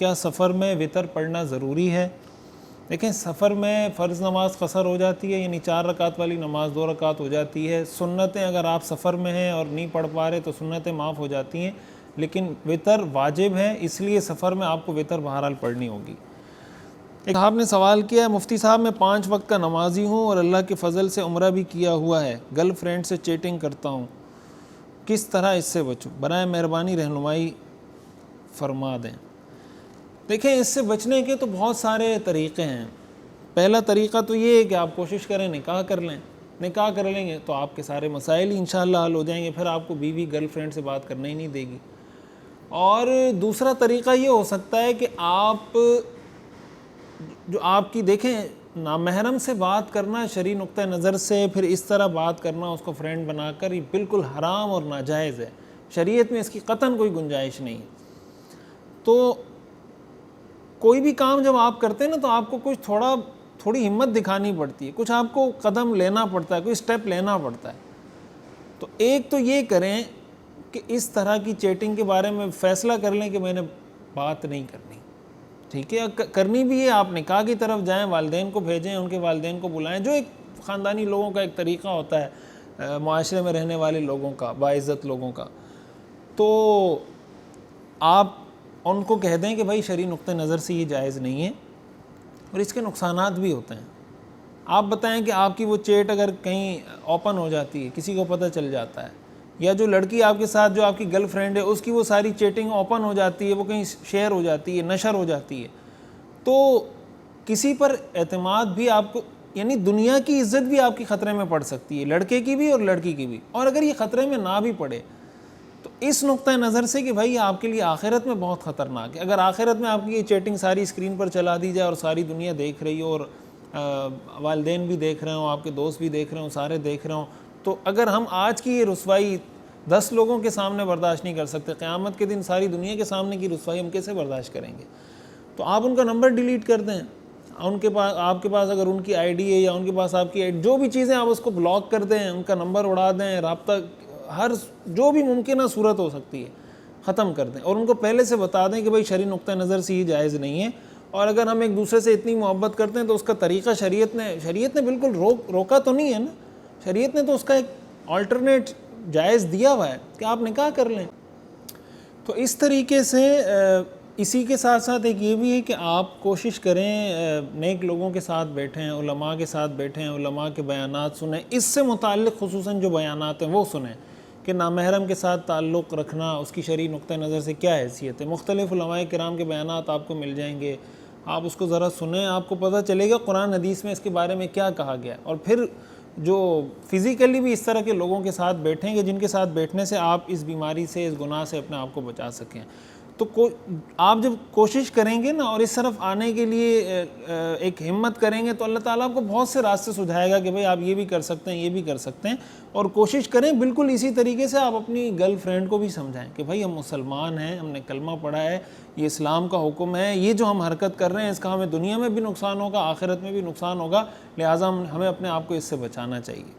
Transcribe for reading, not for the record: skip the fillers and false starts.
کیا سفر میں وطر پڑھنا ضروری ہے؟ دیکھیں، سفر میں فرض نماز قصر ہو جاتی ہے، یعنی 4 رکعت والی نماز 2 رکعت ہو جاتی ہے۔ سنتیں اگر آپ سفر میں ہیں اور نہیں پڑھ پا رہے تو سنتیں معاف ہو جاتی ہیں، لیکن وطر واجب ہے، اس لیے سفر میں آپ کو وطر بہرحال پڑھنی ہوگی۔ ایک صاحب نے سوال کیا ہے، مفتی صاحب میں 5 وقت کا نمازی ہوں اور اللہ کے فضل سے عمرہ بھی کیا ہوا ہے، گرل فرینڈ سے چیٹنگ کرتا ہوں، کس طرح اس سے بچوں؟ برائے مہربانی رہنمائی فرما دیں۔ دیکھیں، اس سے بچنے کے تو بہت سارے طریقے ہیں۔ پہلا طریقہ تو یہ ہے کہ آپ کوشش کریں نکاح کر لیں۔ نکاح کر لیں گے تو آپ کے سارے مسائل ہی انشاءاللہ حل ہو جائیں گے، پھر آپ کو بیوی گرل فرینڈ سے بات کرنا ہی نہیں دے گی۔ اور دوسرا طریقہ یہ ہو سکتا ہے کہ آپ جو آپ کی دیکھیں نامحرم سے بات کرنا شرعی نقطہ نظر سے، پھر اس طرح بات کرنا اس کو فرینڈ بنا کر، یہ بالکل حرام اور ناجائز ہے، شریعت میں اس کی قطعاً کوئی گنجائش نہیں ہے۔ تو کوئی بھی کام جب آپ کرتے ہیں نا تو آپ کو کچھ تھوڑی ہمت دکھانی پڑتی ہے، کچھ آپ کو قدم لینا پڑتا ہے، کوئی سٹیپ لینا پڑتا ہے۔ تو ایک تو یہ کریں کہ اس طرح کی چیٹنگ کے بارے میں فیصلہ کر لیں کہ میں نے بات نہیں کرنی، ٹھیک ہے؟ کرنی بھی ہے، آپ نکاح کی طرف جائیں، والدین کو بھیجیں، ان کے والدین کو بلائیں، جو ایک خاندانی لوگوں کا ایک طریقہ ہوتا ہے، معاشرے میں رہنے والے لوگوں کا، باعزت لوگوں کا۔ تو آپ ان کو کہہ دیں کہ بھائی شرعی نقطہ نظر سے یہ جائز نہیں ہے اور اس کے نقصانات بھی ہوتے ہیں۔ آپ بتائیں کہ آپ کی وہ چیٹ اگر کہیں اوپن ہو جاتی ہے، کسی کو پتہ چل جاتا ہے، یا جو لڑکی آپ کے ساتھ جو آپ کی گرل فرینڈ ہے اس کی وہ ساری چیٹنگ اوپن ہو جاتی ہے، وہ کہیں شیئر ہو جاتی ہے، نشر ہو جاتی ہے، تو کسی پر اعتماد بھی آپ کو، یعنی دنیا کی عزت بھی آپ کی خطرے میں پڑ سکتی ہے، لڑکے کی بھی اور لڑکی کی بھی۔ اور اگر یہ خطرے میں نہ بھی پڑے تو اس نقطہ نظر سے کہ بھائی آپ کے لیے آخرت میں بہت خطرناک ہے، اگر آخرت میں آپ کی یہ چیٹنگ ساری اسکرین پر چلا دی جائے اور ساری دنیا دیکھ رہی ہو، اور والدین بھی دیکھ رہے ہوں، آپ کے دوست بھی دیکھ رہے ہوں، سارے دیکھ رہے ہوں، تو اگر ہم آج کی یہ رسوائی 10 لوگوں کے سامنے برداشت نہیں کر سکتے، قیامت کے دن ساری دنیا کے سامنے کی رسوائی ہم کیسے برداشت کریں گے؟ تو آپ ان کا نمبر ڈیلیٹ کر دیں، ان کے پاس، آپ کے پاس اگر ان کی آئی ڈی ہے یا ان کے پاس آپ کی آئی ڈی، جو بھی چیزیں آپ اس کو بلاک کر دیں، ان کا نمبر اڑا دیں، رابطہ ہر جو بھی ممکنہ صورت ہو سکتی ہے ختم کر دیں، اور ان کو پہلے سے بتا دیں کہ بھائی شرعی نقطہ نظر سے یہ جائز نہیں ہے، اور اگر ہم ایک دوسرے سے اتنی محبت کرتے ہیں تو اس کا طریقہ شریعت نے بالکل روکا تو نہیں ہے نا، شریعت نے تو اس کا ایک آلٹرنیٹ جائز دیا ہوا ہے کہ آپ نکاح کر لیں۔ تو اس طریقے سے اسی کے ساتھ ساتھ ایک یہ بھی ہے کہ آپ کوشش کریں نیک لوگوں کے ساتھ بیٹھیں، علماء کے ساتھ بیٹھیں، علماء کے بیانات سنیں، اس سے متعلق خصوصاً جو بیانات ہیں وہ سنیں کہ نامحرم کے ساتھ تعلق رکھنا اس کی شرعی نقطہ نظر سے کیا حیثیت ہے۔ مختلف علماء کرام کے بیانات آپ کو مل جائیں گے، آپ اس کو ذرا سنیں، آپ کو پتہ چلے گا قرآن حدیث میں اس کے بارے میں کیا کہا گیا ہے۔ اور پھر جو فزیکلی بھی اس طرح کے لوگوں کے ساتھ بیٹھیں گے جن کے ساتھ بیٹھنے سے آپ اس بیماری سے، اس گناہ سے اپنے آپ کو بچا سکیں، تو آپ جب کوشش کریں گے نا اور اس طرف آنے کے لیے ایک ہمت کریں گے تو اللہ تعالیٰ آپ کو بہت سے راستے سجھائے گا کہ بھئی آپ یہ بھی کر سکتے ہیں، یہ بھی کر سکتے ہیں۔ اور کوشش کریں بالکل اسی طریقے سے آپ اپنی گرل فرینڈ کو بھی سمجھائیں کہ بھئی ہم مسلمان ہیں، ہم نے کلمہ پڑھا ہے، یہ اسلام کا حکم ہے، یہ جو ہم حرکت کر رہے ہیں اس کا ہمیں دنیا میں بھی نقصان ہوگا، آخرت میں بھی نقصان ہوگا، لہٰذا ہمیں اپنے آپ کو اس سے بچانا چاہیے۔